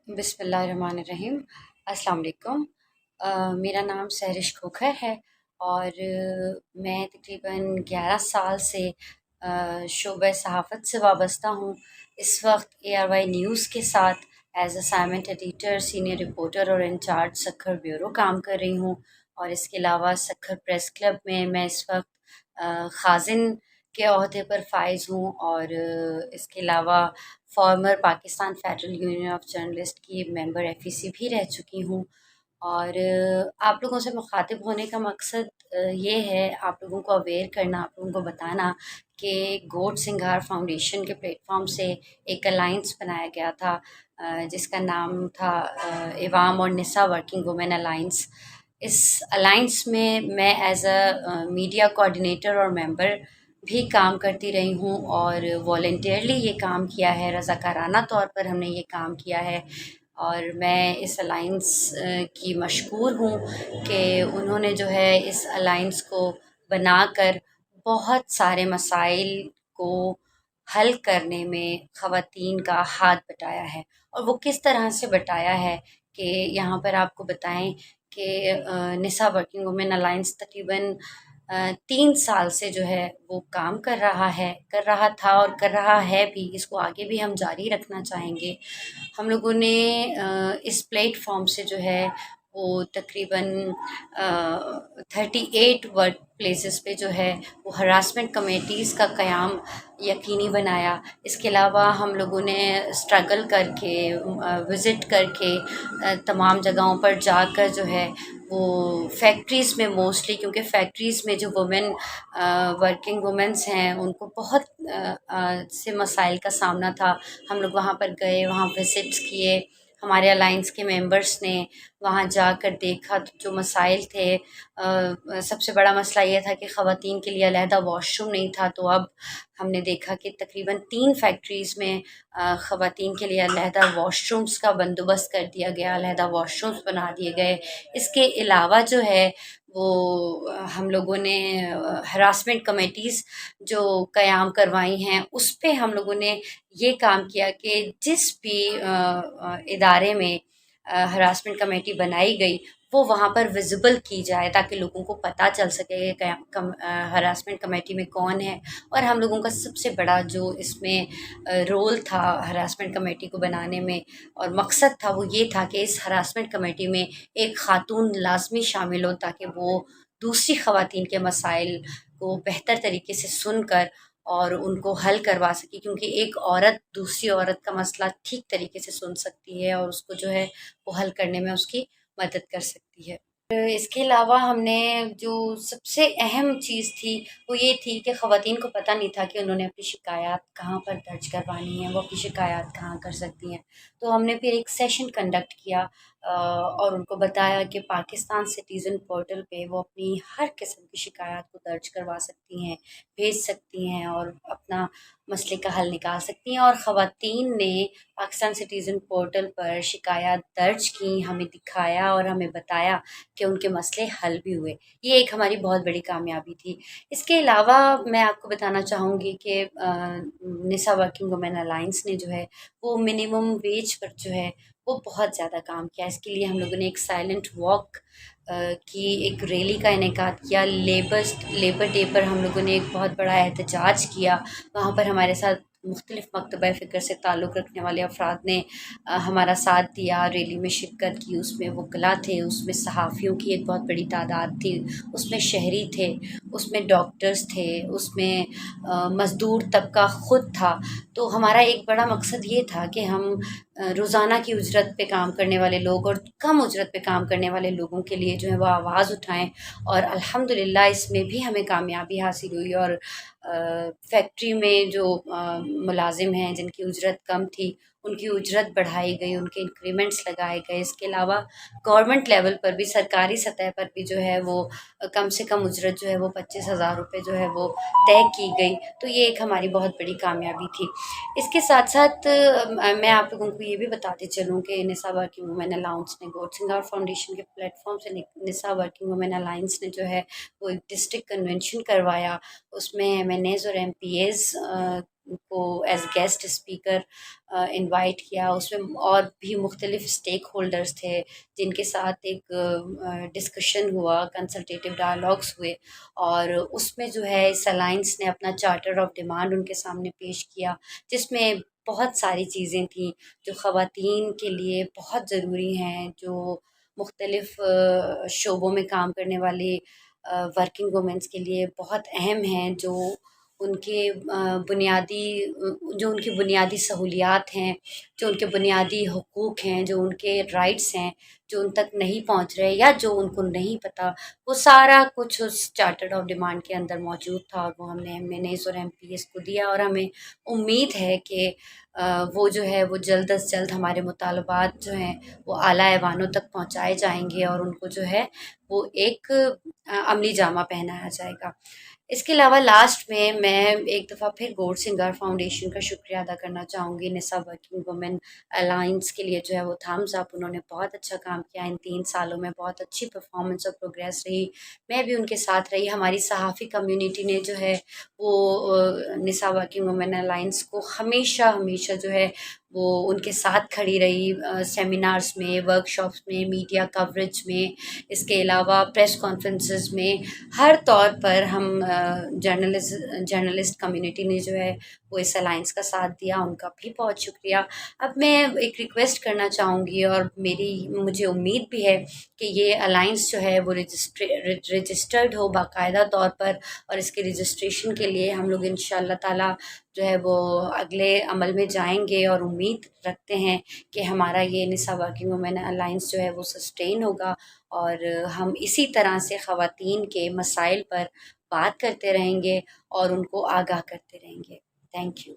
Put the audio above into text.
بسم اللہ الرحمن الرحیم۔ السلام علیکم۔ میرا نام سحرش کھوکھر ہے اور میں تقریباً 11 سال سے شعبہ صحافت سے وابستہ ہوں۔ اس وقت ARY نیوز کے ساتھ as assignment editor, senior reporter اور انچارج سکھر بیورو کام کر رہی ہوں، اور اس کے علاوہ سکھر پریس کلب میں اس وقت خازن کے عہدے پر فائز ہوں، اور اس کے علاوہ former Pakistan federal union of journalist کی ممبر FEC بھی رہ چکی ہوں۔ اور آپ لوگوں سے مخاطب ہونے کا مقصد یہ ہے آپ لوگوں کو اویئر کرنا، آپ لوگوں کو بتانا کہ گوٹ سنگھار فاؤنڈیشن کے پلیٹ فارم سے ایک الائنس بنایا گیا تھا جس کا نام تھا عوام اور نساء ورکنگ وومن الائنس۔ اس الائنس میں ایز اے میڈیا کوآرڈینیٹر اور ممبر بھی کام کرتی رہی ہوں، اور والنٹیئرلی یہ کام کیا ہے، رضاکارانہ طور پر ہم نے یہ کام کیا ہے۔ اور میں اس الائنس کی مشکور ہوں کہ انہوں نے جو ہے اس الائنس کو بنا کر بہت سارے مسائل کو حل کرنے میں خواتین کا ہاتھ بٹایا ہے، اور وہ کس طرح سے بٹایا ہے کہ یہاں پر آپ کو بتائیں کہ نساء ورکنگ وومن الائنس تقریباً 3 سال سے جو ہے وہ کام کر رہا تھا اور کر رہا ہے بھی، اس کو آگے بھی ہم جاری رکھنا چاہیں گے۔ ہم لوگوں نے اس پلیٹ فارم سے جو ہے وہ تقریباً 38 ورک پلیسز پہ جو ہے وہ ہراسمنٹ کمیٹیز کا قیام یقینی بنایا۔ اس کے علاوہ ہم لوگوں نے اسٹرگل کر کے وزٹ کر کے تمام جگہوں پر جا کر جو ہے وہ فیکٹریز میں موسٹلی، کیونکہ فیکٹریز میں جو وومن ورکنگ وومنس ہیں ان کو بہت سے مسائل کا سامنا تھا۔ ہم لوگ وہاں پر گئے، وہاں وزٹس کیے، ہمارے الائنس کے ممبرس نے وہاں جا کر دیکھا تو جو مسائل تھے، سب سے بڑا مسئلہ یہ تھا کہ خواتین کے لیے علیحدہ واش روم نہیں تھا۔ تو اب ہم نے دیکھا کہ تقریباً 3 فیکٹریز میں خواتین کے لیے علیحدہ واش رومس کا بندوبست کر دیا گیا، علیحدہ واش رومس بنا دیے گئے۔ اس کے علاوہ جو ہے وہ ہم لوگوں نے ہراسمنٹ کمیٹیز جو قیام کروائی ہیں، اس پہ ہم لوگوں نے یہ کام کیا کہ جس بھی ادارے میں ہراسمنٹ کمیٹی بنائی گئی وہ وہاں پر ویزیبل کی جائے تاکہ لوگوں کو پتہ چل سکے کہ ہراسمنٹ کمیٹی میں کون ہے۔ اور ہم لوگوں کا سب سے بڑا جو اس میں رول تھا ہراسمنٹ کمیٹی کو بنانے میں اور مقصد تھا، وہ یہ تھا کہ اس ہراسمنٹ کمیٹی میں ایک خاتون لازمی شامل ہو تاکہ وہ دوسری خواتین کے مسائل کو بہتر طریقے سے سن کر اور ان کو حل کروا سکی، کیونکہ ایک عورت دوسری عورت کا مسئلہ ٹھیک طریقے سے سن سکتی ہے اور اس کو جو ہے وہ حل کرنے میں اس کی مدد کر سکتی ہے۔ اس کے علاوہ ہم نے جو سب سے اہم چیز تھی وہ یہ تھی کہ خواتین کو پتہ نہیں تھا کہ انہوں نے اپنی شکایات کہاں پر درج کروانی ہیں، وہ اپنی شکایات کہاں کر سکتی ہیں۔ تو ہم نے پھر ایک سیشن کنڈکٹ کیا اور ان کو بتایا کہ پاکستان سٹیزن پورٹل پہ وہ اپنی ہر قسم کی شکایات کو درج کروا سکتی ہیں، بھیج سکتی ہیں اور اپنا مسئلے کا حل نکال سکتی ہیں۔ اور خواتین نے پاکستان سٹیزن پورٹل پر شکایات درج کی، ہمیں دکھایا اور ہمیں بتایا کہ ان کے مسئلے حل بھی ہوئے۔ یہ ایک ہماری بہت بڑی کامیابی تھی۔ اس کے علاوہ میں آپ کو بتانا چاہوں گی کہ نساء ورکنگ وومن الائنس نے جو ہے وہ منیمم ویج پر جو ہے وہ بہت زیادہ کام کیا۔ اس کے لیے ہم لوگوں نے ایک سائلنٹ واک کی، ایک ریلی کا انعقاد کیا۔ لیبر ڈے پر ہم لوگوں نے ایک بہت بڑا احتجاج کیا، وہاں پر ہمارے ساتھ مختلف مکتبہ فکر سے تعلق رکھنے والے افراد نے ہمارا ساتھ دیا، ریلی میں شرکت کی۔ اس میں وکلاء تھے، اس میں صحافیوں کی ایک بہت بڑی تعداد تھی، اس میں شہری تھے، اس میں ڈاکٹرز تھے، اس میں مزدور طبقہ خود تھا۔ تو ہمارا ایک بڑا مقصد یہ تھا کہ ہم روزانہ کی اجرت پہ کام کرنے والے لوگ اور کم اجرت پہ کام کرنے والے لوگوں کے لیے جو ہے وہ آواز اٹھائیں، اور الحمدللہ اس میں بھی ہمیں کامیابی حاصل ہوئی۔ اور فیکٹری میں جو ملازم ہیں جن کی اجرت کم تھی ان کی اجرت بڑھائی گئی، ان کے انکریمنٹس لگائے گئے۔ اس کے علاوہ گورنمنٹ لیول پر بھی، سرکاری سطح پر بھی جو ہے وہ کم سے کم اجرت جو ہے وہ 25,000 روپے جو ہے وہ طے کی گئی۔ تو یہ ایک ہماری بہت بڑی کامیابی تھی۔ اس کے ساتھ ساتھ میں آپ لوگوں کو یہ بھی بتاتے چلوں کہ نساء ورکنگ وومن الاؤنس نے گوٹ سنگھار فاؤنڈیشن کے پلیٹ فارم سے نساء ورکنگ وومن الائنس نے جو ہے وہ ایک ڈسٹرکٹ کنونشن کروایا۔ اس میں MNAs اور MPAs کو ایز گیسٹ اسپیکر انوائٹ کیا. اس میں اور بھی مختلف اسٹیک ہولڈرس تھے جن کے ساتھ ایک ڈسکشن ہوا، کنسلٹیٹیو ڈائلاگس ہوئے، اور اس میں جو ہے اس الائنس نے اپنا چارٹر آف ڈیمانڈ ان کے سامنے پیش کیا، جس میں بہت ساری چیزیں تھیں جو خواتین کے لیے بہت ضروری ہیں، جو مختلف شعبوں میں کام کرنے والی ورکنگ وومنس کے لیے بہت اہم ہیں، ان کے بنیادی جو ان کی بنیادی سہولیات ہیں، جو ان کے بنیادی حقوق ہیں، جو ان کے رائٹس ہیں، جو ان تک نہیں پہنچ رہے یا جو ان کو نہیں پتہ، وہ سارا کچھ اس چارٹر آف ڈیمانڈ کے اندر موجود تھا، اور وہ ہم نے ایم این ایز اور ایم پی ایس کو دیا. اور ہمیں امید ہے کہ وہ جو ہے وہ جلد از جلد ہمارے مطالبات جو ہیں وہ اعلیٰ ایوانوں تک پہنچائے جائیں گے، اور ان کو جو ہے وہ ایک عملی جامہ پہنایا جائے گا. اس کے علاوہ لاسٹ میں ایک دفعہ پھر گور سنگار فاؤنڈیشن کا شکریہ ادا کرنا چاہوں گی. نسا ورکنگ وومن الائنس کے لیے جو ہے وہ تھامز اپ، انہوں نے بہت اچھا کام کیا ان 3 سالوں میں، بہت اچھی پرفارمنس اور پروگریس رہی. میں بھی ان کے ساتھ رہی. ہماری صحافی کمیونٹی نے جو ہے وہ نسا ورکنگ وومن الائنس کو ہمیشہ ہمیشہ جو ہے وہ ان کے ساتھ کھڑی رہی، سیمینارز میں، ورک شاپس میں، میڈیا کوریج میں، اس کے علاوہ پریس کانفرنسز میں، ہر طور پر ہم جرنلسٹ کمیونٹی نے جو ہے وہ اس الائنس کا ساتھ دیا. ان کا بھی بہت شکریہ. اب میں ایک ریکویسٹ کرنا چاہوں گی، اور مجھے امید بھی ہے کہ یہ الائنس جو ہے وہ رجسٹرڈ ہو باقاعدہ طور پر، اور اس کے رجسٹریشن کے لیے ہم لوگ انشاءاللہ تعالیٰ جو ہے وہ اگلے عمل میں جائیں گے، اور امید رکھتے ہیں کہ ہمارا یہ نسا ورکنگ وومن الائنس جو ہے وہ سسٹین ہوگا، اور ہم اسی طرح سے خواتین کے مسائل پر بات کرتے رہیں گے اور ان کو آگاہ کرتے رہیں گے. Thank you.